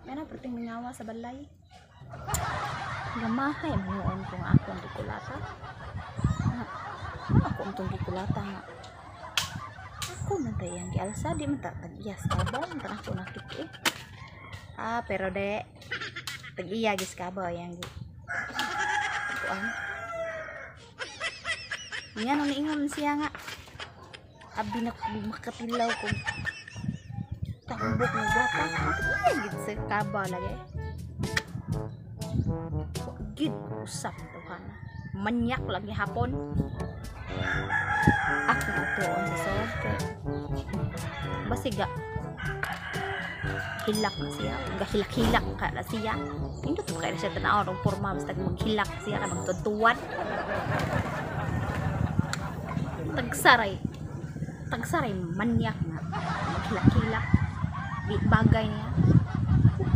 Yan ang perting mingawa sa balay. Gamahay manuon kung ako ang gikulata. Ako ang gikulata nga. Ako man tayang gialsa di man tag-iyas kabaw man ako nakiki. Pero de tag-iya gis kabaw yang kuan. Yan ang ingon siya nga. Abi na makatilaw ko. Tambok na gata. Ay gid sa kabaw lagi. Gid usap tuhan. Manyak lagi hapon. Ako ito ang masawag kay basiga hilak na siya gahilak-hilak ka na siya hindi to kaya siya tanaw ng forma basta maghilak siya ka magtutuwan tagsaray manyak na maghilak-hilak di bagay niya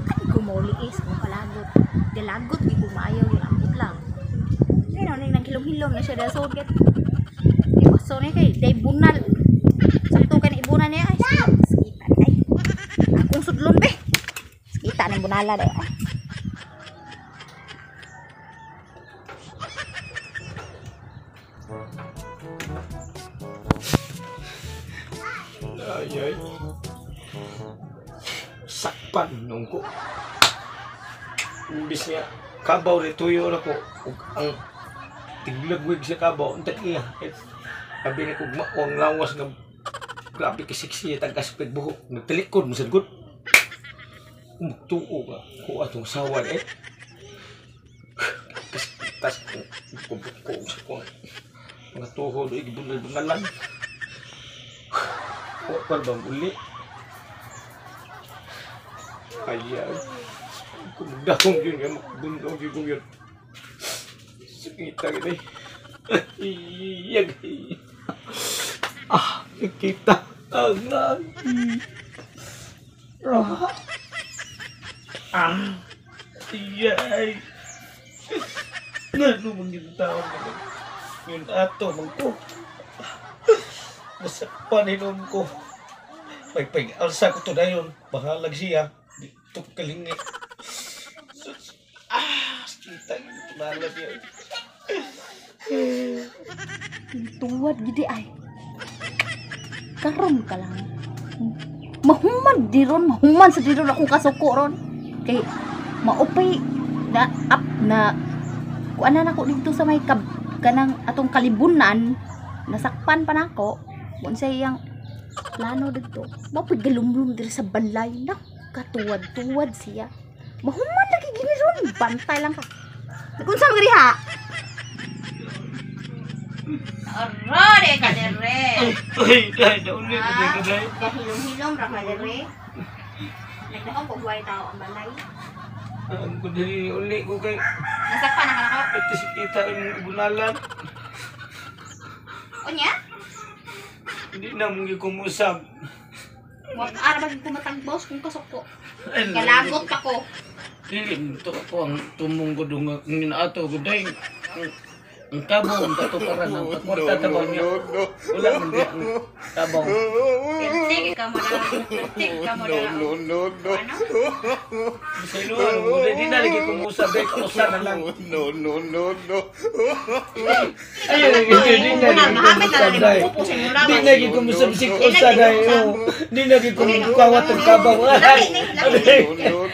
kaya gumauliis kung kalagot dalagot di kumayaw yung ambot lang kaya nang naghilom-hilom na siya dahil sugit so niya kay day bunal sakto ka na ibunan niya ay skita ay akong sudlon be skita ng bunala day ay sakpan nung ko umbis niya kabaw rin tuyo na ko ang tiglagwig sa kabaw ang takiya sabi niya kung maong lawas ng grabe kisiksi tag-aspet buhok nagtalikod mo sa good magtuo ka kung atong sawan tas kubot ko sa kong mga tuhod ay gibunal-bunalan huwag bang uli ayaw kumagdakong yun yung makabunong yun sakita gini iyag nakita agad iyay ano bang ginatawag naman yun ato magko nasakpan inom ko pag-alsa ko to na yun bahalag siya dito kalingi kita gitu malam ya tuwad gidi ay karon ka lang mahuman sa diron akong kasuko ron kay maupay na up na kuanan ako dito sa may kanang atong kalibunan nasakpan pa nako unsay iyang plano dito mapud galumlum diri sa balay na katuwad-tuwad siya mahuman lagi gini ron bantay lang ka nagunsa mo ha Arode ka dere. Ay, daon ni ka dere. Kahilom-hilom ra ka dere. Nagdahon ko buhay tao ang balay. Ang kudiri uli ko kay nasakpan na ka. ito si kita yung bunalan. Unya? Hindi na mong kumusab. Wag ara bag kumatagbos kung kasuko. Kalagot pa ko. Dili to ako ang tumong ko dung ato guday. Ang kabaw ang katuparan ng kakwarta tabaw niya. Wala man di ang kabaw. Kentik ka mo na. No. Sa iluhan, hindi na lagi kumusab eh. Kausa na lang. No. Ayun, hindi na lagi kumusab dahil. Hindi na lagi kumusab si kausa dahil. Hindi na lagi kumukawat ang kabaw. No.